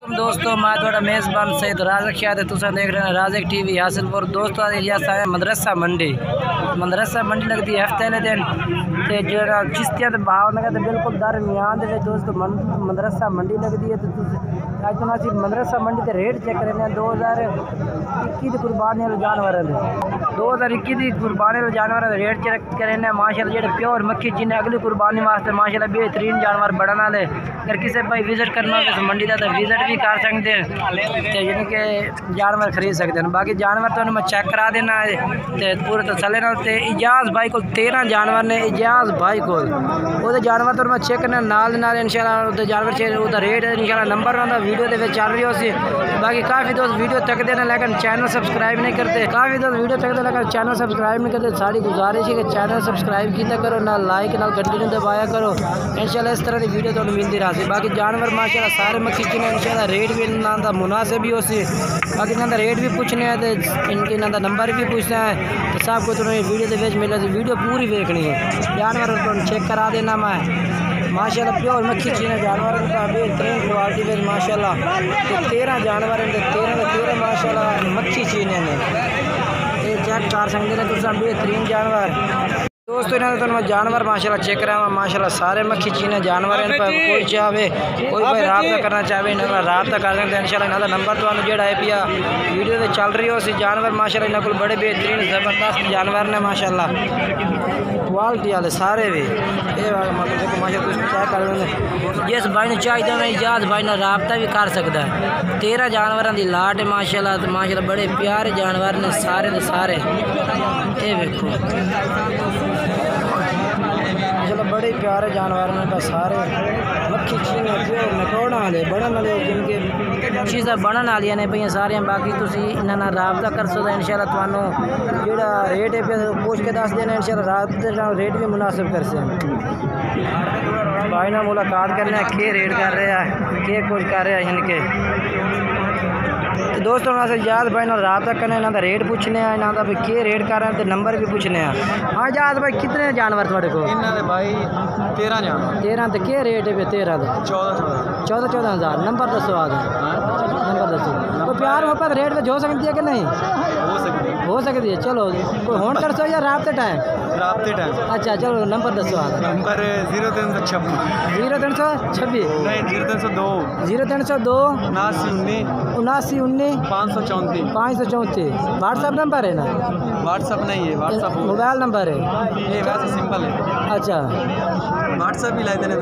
दोस्तों मैं थोड़ा मेज़बान सईद राज़क शाह तुम देख रहे हैं राज़क टीवी हासिलपुर। दोस्तों मदरसा मंडी लगती है हफ्ते वाले दिन तो जो चिश्तिया के भावनगर के बिल्कुल दरमियान दोस्तों मदरसा मंडी लगती है। तो अज अस मदरसा मंडी के रेट चेक करें 2021 की कुर्बानी वाले जानवर 2021 की कुर्बानी वाले जानवर रेट चेक करें माशाल्लाह जो प्योर मक्खी जिन्हें अगली कुर्बानी वास्ते माशाल्लाह बेहतरीन जानवर बढ़ने वाले। अगर किसी भाई विजिट करना हो मंडी का तो विजिट भी कर सकते हैं तो यानी कि जानवर खरीद सकते हैं। बाकी जानवर तो मैं चेक करा देना है तो पूरे तसल्ली नाल। ते इजाज़ भाई को 13 जानवर ने इजाज़ भाई को वो जानवर तो मैं चेक करना नाल इंशाल्लाह जानवर उसका रेट इंशाल्लाह नंबर उन्होंने वीडियो के चल रही हो सी। बाकी काफ़ी दोस्त वीडियो तकते हैं लेकिन चैनल सबसक्राइब नहीं करते, काफ़ी दोस्त वीडियो तकते लेकिन चैनल सबसक्राइब नहीं करते। सारी गुजारिश है कि चैनल सबसक्राइब किया करो ना लाइक ना घंटी दबाया करो। इंशाल्लाह इस तरह की वीडियो तो मिलती रही। बाकी जानवर माशाल्लाह सारे मक्खी जिन्हें इंशाल्लाह रेट भी इन्होंने मुनासिब भी हो सी। बाकी इन्होंने रेट भी पूछने हैं तो इन्होंने नंबर भी पूछना है तो सब कुछ वीडियो के मिले। वीडियो पूरी देखनी है जानवर तो चेक करा देना मैं माशाल्लाह प्योर मक्खी चीने जानवर बेहतरीन क्वालिटी में माशाल्लाह। तो 13 जानवर 13 माशाल्लाह मक्खी चीने ने ये चेक कर सकते हैं तुम बेहतरीन जानवर। दोस्तों इन्होंने तो मैं जानवर माशाल्लाह चेक करा माशाल्लाह सारे मक्खी चीने जानवर इन पर कोई चाहे कोई भाई रब्ता करना चाहे इन्होंने रब्ता कर सकते हैं इंशाल्लाह। इन्होंने नंबर तो जो है पिया वीडियो से चल रही हो सी जानवर माशाल्लाह इन्होंने को बड़े बेहतरीन ज़बरदस्त जानवर ने माशाल्लाह क्वालिटी वाले सारे भी ये माशाल्लाह चेक कर। जिस भाई ने चाहिए मैं इजाज़ भाई ने रब्ता भी कर सकता है। 13 जानवर की लाट है माशाल्लाह बड़े प्यारे जानवर ने सारे के सारे ये देखो माशाल्लाह बड़े प्यारे जानवर ने सारे मक्खी चीने नकोड़ा वाले बढ़न वाले जिनके चीज़ा बनने वाली ने पे सारिया। बाकी इन्होंने रब्ता कर सकते इंशाल्लाह थानू जो रेट है पे पूछ के दस देना इंशाल्लाह रब्ते रेट भी मुनासिब कर से भाई ना मुलाकात करना के रेट कर रहे हैं के कुछ कर रहे हैं इनके। तो दोस्तों मैं इजाज़ भाई ना रब्ता करना इन्होंने रेट पूछने इन्होंने भाई के रेट कर रहे हैं तो नंबर भी पूछने। हाँ इजाज़ भाई कितने जानवर थोड़े को भाई 13 जानवर 13 तो के रेट है 13 14 हज़ार। नंबर दसो आ नंबर दसो कोई प्यार मोहब्बत रेट में हो सकती है कि नहीं हो सकती है। चलो कोई होन कर सो या राब्ते टाइम अच्छा चलो नंबर दसो आ नंबर 0326 0302 79 19 534 व्हाट्सअप नंबर है ना? व्हाट्सअप नहीं है, व्हाट्सअप मोबाइल नंबर है ये वैसे सिंपल है। अच्छा व्हाट्सअप भी लाए देने तो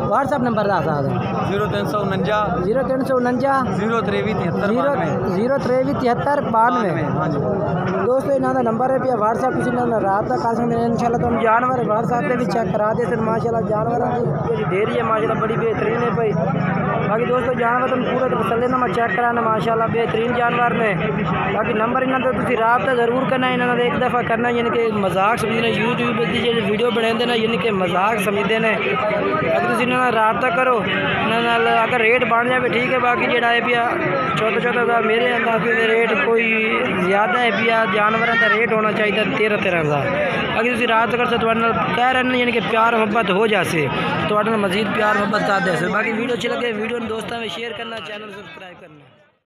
व्हाट्सअप नंबर दस 0349 02373 92। हाँ जी दोस्तों इन्होंने नंबर है पे व्हाट्सअप किसी ने रब्ता कर सकते हैं इंशाल्लाह। तो हम जानवर व्हाट्सअप पे भी चेक करा देते माशाल्लाह जानवर की ढेरी है माशाल्लाह बड़ी बेहतरीन है भाई। बाकी दोस्तों जानवर तुम पूरे तसल्ली ना चेक कराना माशाल्लाह बेहतरीन जानवर ने। बाकी नंबर इन्होंने तो रब्ता जरूर करना इन्होंने एक दफ़ा करना यानी कि मजाक समझना यूट्यूब की जो वीडियो बनाते हैं यानी कि मजाक समझते हैं। अगर तुम इन्होंने रब्ता करो इन्होंने अगर रेट बन जाए ठीक है। बाकी जो है पिया 14 मेरे अंदाजे में रेट कोई ज़्यादा है पिया जानवर का रेट होना चाहिए 13 हज़ार। अगर तुम रब्ता कर सकते कह रहे हैं यानी कि प्यार मोहब्बत हो जाए तो मज़ीद प्यार मोहब्बत कर दे। बाकी वीडियो अच्छी लगे वीडियो दोस्तों में शेयर करना चैनल सब्सक्राइब करना।